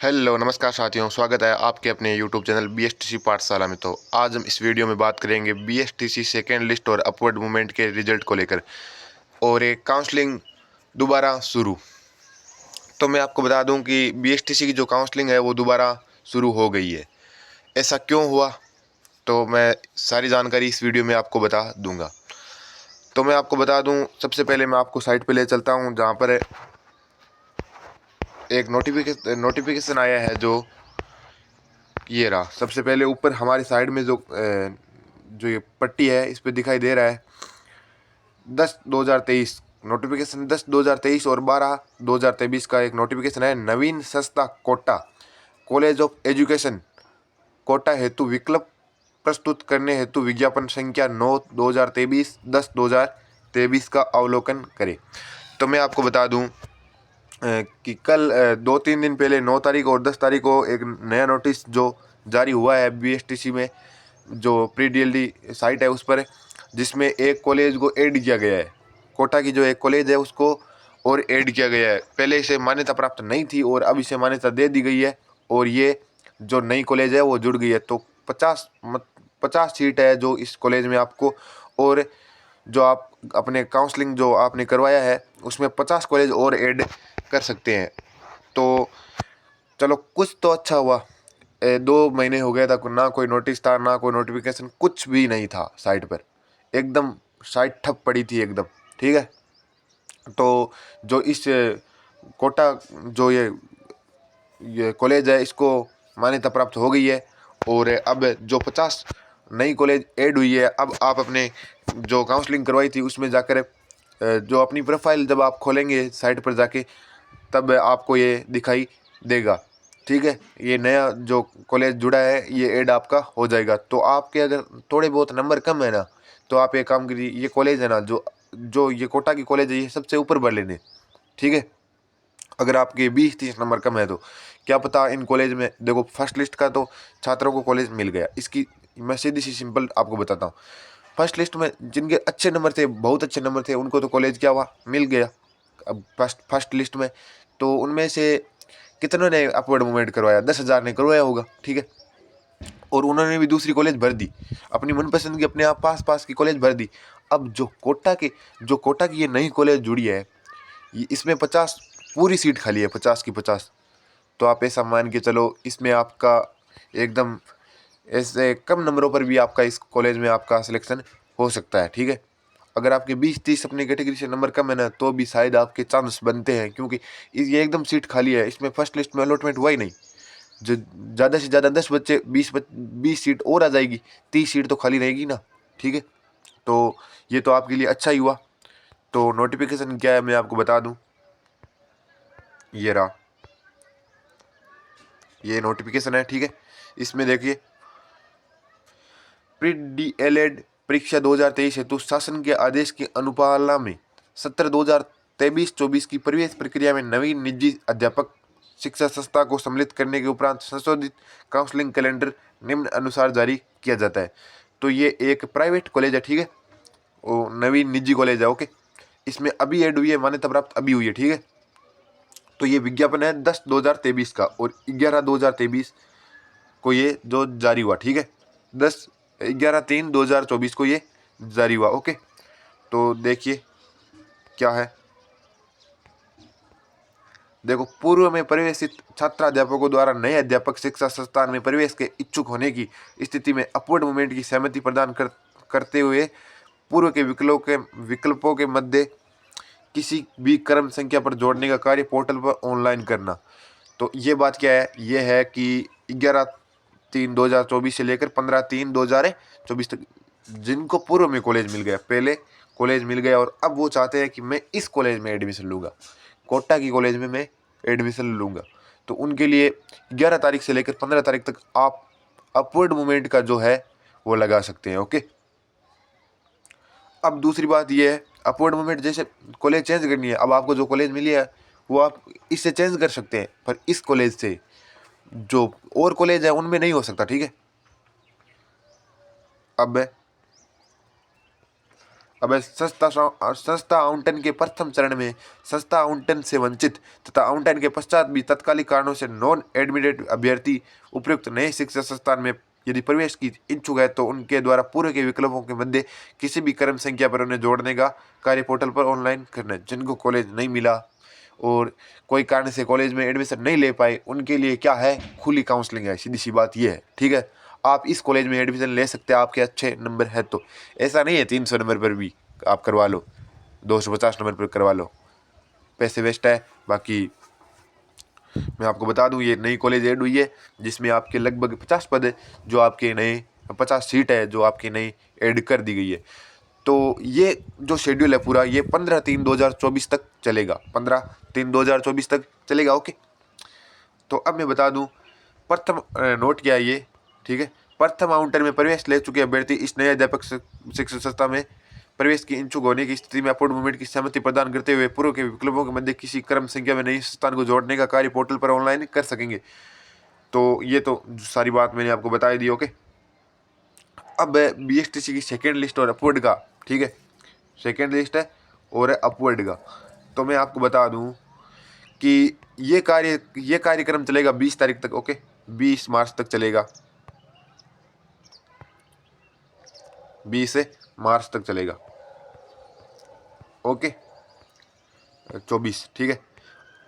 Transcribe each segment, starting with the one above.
Hello नमस्कार साथियों, स्वागत है आपके अपने यूट्यूब चैनल बीएसटीसी पाठशाला में। तो आज हम इस वीडियो में बात करेंगे बीएसटीसी सेकेंड लिस्ट और अपवर्ड मूवमेंट के रिजल्ट को लेकर और एक काउंसलिंग दोबारा शुरू। तो मैं आपको बता दूं कि बीएसटीसी की जो काउंसलिंग है वो दोबारा शुरू हो गई है। ऐसा क्यों हुआ, तो मैं सारी जानकारी इस वीडियो में आपको बता दूंगा। तो मैं आपको बता दूं, सबसे पहले मैं आपको साइट पे ले चलता हूं जहां पर एक नोटिफिकेशन आया है। जो ये रहा, सबसे पहले ऊपर हमारी साइड में जो ये पट्टी है इस पे दिखाई दे रहा है 10/2023 नोटिफिकेशन। 10/2023 और 12/2023 का एक नोटिफिकेशन है। नवीन संस्था Kota college of education Kota हेतु विकल्प प्रस्तुत करने हेतु विज्ञापन संख्या 9/2023 10/2023 का अवलोकन करें। तो मैं आपको बता दूं कि कल 2-3 दिन पहले 9 तारीख और 10 तारीख को एक नया नोटिस जो जारी हुआ है बीएसटीसी में, जो प्री डीएलडी साइट है उस पर, जिसमें एक कॉलेज को ऐड किया गया है। कोटा की जो एक कॉलेज है उसको और ऐड किया गया है। पहले इसे मान्यता प्राप्त नहीं थी और अब इसे मान्यता दे दी गई है और ये जो नई कॉलेज है वो जुड़ गई है। तो 50 सीट है जो इस कॉलेज में आपको, और जो आप अपने काउंसलिंग जो आपने करवाया है उसमें 50 कॉलेज और ऐड कर सकते हैं। तो चलो, कुछ तो अच्छा हुआ। 2 महीने हो गया था, ना कोई नोटिस था, ना कोई नोटिफिकेशन, कुछ भी नहीं था साइट पर। एकदम साइट ठप पड़ी थी एकदम। ठीक है। तो जो इस कोटा जो ये कॉलेज है इसको मान्यता प्राप्त हो गई है और अब जो 50 नई कॉलेज ऐड हुई है, अब आप अपने जो काउंसलिंग करवाई थी उसमें जाकर जो अपनी प्रोफाइल जब आप खोलेंगे साइट पर जाके, तब आपको ये दिखाई देगा। ठीक है। ये नया जो कॉलेज जुड़ा है ये ऐड आपका हो जाएगा। तो आपके अगर थोड़े बहुत नंबर कम है ना, तो आप एक काम करिए, ये कॉलेज है ना जो जो ये कोटा की कॉलेज है ये सबसे ऊपर बढ़ लेने। ठीक है। अगर आपके 20-30 नंबर कम है तो क्या पता इन कॉलेज में, देखो फर्स्ट लिस्ट का तो छात्रों को कॉलेज मिल गया। इसकी मैं सीधी सी सिंपल आपको बताता हूँ। फर्स्ट लिस्ट में जिनके अच्छे नंबर थे, बहुत अच्छे नंबर थे, उनको तो कॉलेज क्या हुआ, मिल गया। अब फर्स्ट लिस्ट में तो उनमें से कितनों ने अपवर्ड मूवमेंट करवाया, 10,000 ने करवाया होगा। ठीक है। और उन्होंने भी दूसरी कॉलेज भर दी, अपनी मनपसंद की, अपने आप पास पास की कॉलेज भर दी। अब जो कोटा की ये नई कॉलेज जुड़ी है, इसमें 50 पूरी सीट खाली है, 50 की 50। तो आप ऐसा मान के चलो, इसमें आपका एकदम ऐसे कम नंबरों पर भी आपका इस कॉलेज में आपका सिलेक्शन हो सकता है। ठीक है। अगर आपके 20-30 अपनी कैटेगरी से नंबर कम है ना, तो भी शायद आपके चांस बनते हैं, क्योंकि ये एकदम सीट खाली है। इसमें फर्स्ट लिस्ट में अलॉटमेंट हुआ ही नहीं। जो ज़्यादा से ज़्यादा 10 बच्चे, 20 सीट और आ जाएगी, 30 सीट तो खाली रहेगी ना। ठीक है। तो ये तो आपके लिए अच्छा ही हुआ। तो नोटिफिकेशन क्या है मैं आपको बता दूं, ये रहा, ये नोटिफिकेशन है। ठीक है। इसमें देखिए, प्री डीएलएड परीक्षा 2023 हेतु शासन के आदेश की अनुपालना में सत्र 2023-24 की प्रवेश प्रक्रिया में नवीन निजी अध्यापक शिक्षा संस्था को सम्मिलित करने के उपरांत संशोधित काउंसलिंग कैलेंडर निम्न अनुसार जारी किया जाता है। तो ये एक प्राइवेट कॉलेज है। ठीक है। वो नवीन निजी कॉलेज है। ओके। इसमें अभी एड हुई है, मान्यता प्राप्त अभी हुई है। ठीक है। तो ये विज्ञापन है 10/2023 का और 11/2023 को ये जो जारी हुआ। ठीक है। 11/3/2024 को ये जारी हुआ। ओके। तो देखिए क्या है, देखो, पूर्व में प्रवेशित छात्राध्यापकों द्वारा नए अध्यापक शिक्षा संस्थान में प्रवेश के इच्छुक होने की स्थिति में अपवर्ड मूवमेंट की सहमति प्रदान करते हुए पूर्व के विकल्पों के मध्य किसी भी क्रम संख्या पर जोड़ने का कार्य पोर्टल पर ऑनलाइन करना। तो ये बात क्या है, ये है कि 11/3/2024 से लेकर 15/3/2024 तक जिनको पूर्व में कॉलेज मिल गया, पहले कॉलेज मिल गया और अब वो चाहते हैं कि मैं इस कॉलेज में एडमिशन लूँगा, कोटा की कॉलेज में मैं एडमिशन लूँगा, तो उनके लिए 11 तारीख से लेकर 15 तारीख तक आप अपवर्ड मूवमेंट का जो है वो लगा सकते हैं। ओके। अब दूसरी बात ये है, अपवर्ड मूवमेंट जैसे कॉलेज चेंज करनी है, अब आपको जो कॉलेज मिली है वो आप इससे चेंज कर सकते हैं, पर इस कॉलेज से जो और कॉलेज है उनमें नहीं हो सकता। ठीक है। अब अब संस्था आवंटन के प्रथम चरण में संस्था आवंटन से वंचित तथा आवंटन के पश्चात भी तात्कालिक कारणों से नॉन एडमिटेड अभ्यर्थी उपयुक्त नए शिक्षा संस्थान में यदि प्रवेश की इच्छुक है तो उनके द्वारा पूर्व के विकल्पों के मध्य किसी भी क्रम संख्या पर उन्हें जोड़ने का कार्य पोर्टल पर ऑनलाइन करना है। जिनको कॉलेज नहीं मिला और कोई कारण से कॉलेज में एडमिशन नहीं ले पाए, उनके लिए क्या है, खुली काउंसलिंग है। सीधी सी बात ये है, ठीक है। आप इस कॉलेज में एडमिशन ले सकते हैं, आपके अच्छे नंबर है तो। ऐसा नहीं है 300 नंबर पर भी आप करवा लो, 250 नंबर पर करवा लो, पैसे वेस्ट है। बाकी मैं आपको बता दूं, ये नई कॉलेज ऐड हुई है जिसमें आपके लगभग 50 पद है, जो आपके नए 50 सीट है जो आपकी नई ऐड कर दी गई है। तो ये जो शेड्यूल है पूरा, ये 15/3/2024 तक चलेगा, 15/3/2024 तक चलेगा। ओके, तो अब मैं बता दूं प्रथम नोट क्या है ये, ठीक है। प्रथम आवंटन में प्रवेश ले चुके अभ्यर्थी इस नए अध्यापक शिक्षण संस्था में प्रवेश की इच्छुक होने की स्थिति में अपवर्ड मूवमेंट की सहमति प्रदान करते हुए पूर्व के विकल्पों के मध्य किसी क्रम संख्या में नई संस्थान को जोड़ने का कार्य पोर्टल पर ऑनलाइन कर सकेंगे। तो ये तो सारी बात मैंने आपको बता दी। ओके, अब BSTC की सेकेंड लिस्ट और अपवर्ड का, ठीक है, सेकेंड लिस्ट है और अपवर्ड का। तो मैं आपको बता दूं कि ये कार्यक्रम चलेगा 20 तारीख तक। ओके, 20 मार्च तक चलेगा, 20 मार्च तक चलेगा। ओके, 24, ठीक है।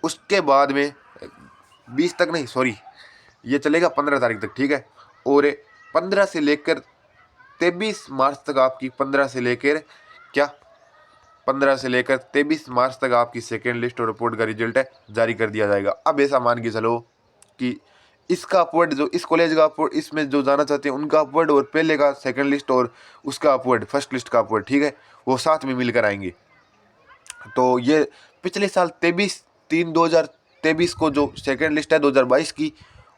उसके बाद में 20 तक नहीं, सॉरी, ये चलेगा 15 तारीख तक, ठीक है। और 15 से लेकर 23 मार्च तक आपकी 15 से लेकर 23 मार्च तक आपकी सेकेंड लिस्ट और रिपोर्ट का रिजल्ट है जारी कर दिया जाएगा। अब ऐसा मान के चलो कि इसका अपवर्ड, जो इस कॉलेज का अपवर्ड, इसमें जो जाना चाहते हैं उनका अपवर्ड, और पहले का सेकेंड लिस्ट और उसका अपवर्ड, फर्स्ट लिस्ट का अपवर्ड, ठीक है, वो साथ में मिलकर आएंगे। तो ये पिछले साल 23/3/2023 को जो सेकेंड लिस्ट है 2022 की,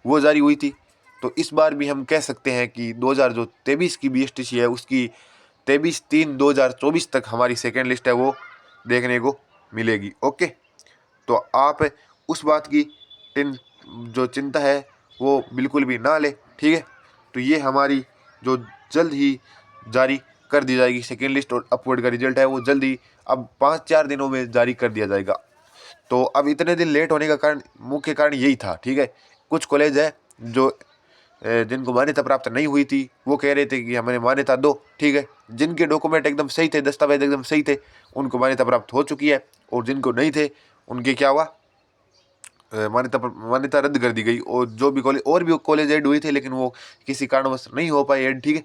वो जारी हुई थी। तो इस बार भी हम कह सकते हैं कि 2023 की BSTC है उसकी 23/3/2024 तक हमारी सेकेंड लिस्ट है वो देखने को मिलेगी। ओके, तो आप उस बात की जो चिंता है वो बिल्कुल भी ना ले, ठीक है। तो ये हमारी जो जल्द ही जारी कर दी जाएगी सेकेंड लिस्ट और अपवर्ड का रिजल्ट है, वो जल्द ही अब 5-4 दिनों में जारी कर दिया जाएगा। तो अब इतने दिन लेट होने का कारण, मुख्य कारण यही था, ठीक है। कुछ कॉलेज है जो जिनको मान्यता प्राप्त नहीं हुई थी, वो कह रहे थे कि हमें मान्यता दो, ठीक है। जिनके डॉक्यूमेंट एकदम सही थे, दस्तावेज एकदम सही थे, उनको मान्यता प्राप्त हो चुकी है, और जिनको नहीं थे उनके क्या हुआ, मान्यता रद्द कर दी गई। और जो भी कॉलेज, और भी कॉलेज ऐड हुए थे लेकिन वो किसी कारणवश नहीं हो पाए ऐड, ठीक है।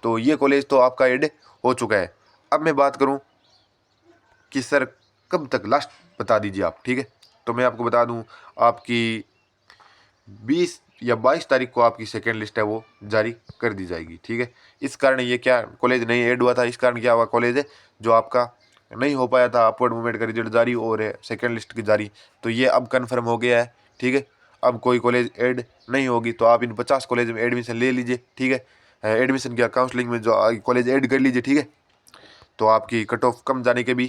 तो ये कॉलेज तो आपका ऐड हो चुका है। अब मैं बात करूं कि सर कब तक लास्ट बता दीजिए आप, ठीक है। तो मैं आपको बता दूं, आपकी 20 या 22 तारीख को आपकी सेकेंड लिस्ट है वो जारी कर दी जाएगी, ठीक है। इस कारण ये क्या कॉलेज नहीं ऐड हुआ था, इस कारण क्या हुआ, कॉलेज है जो आपका नहीं हो पाया था अपवर्ड मूवमेंट का रिजल्ट जारी और सेकेंड लिस्ट की जारी, तो ये अब कन्फर्म हो गया है, ठीक है। अब कोई कॉलेज ऐड नहीं होगी, तो आप इन 50 कॉलेज में एडमिशन ले लीजिए, ठीक है। एडमिशन क्या, काउंसलिंग में जो कॉलेज ऐड कर लीजिए, ठीक है। तो आपकी कट ऑफ कम जाने के भी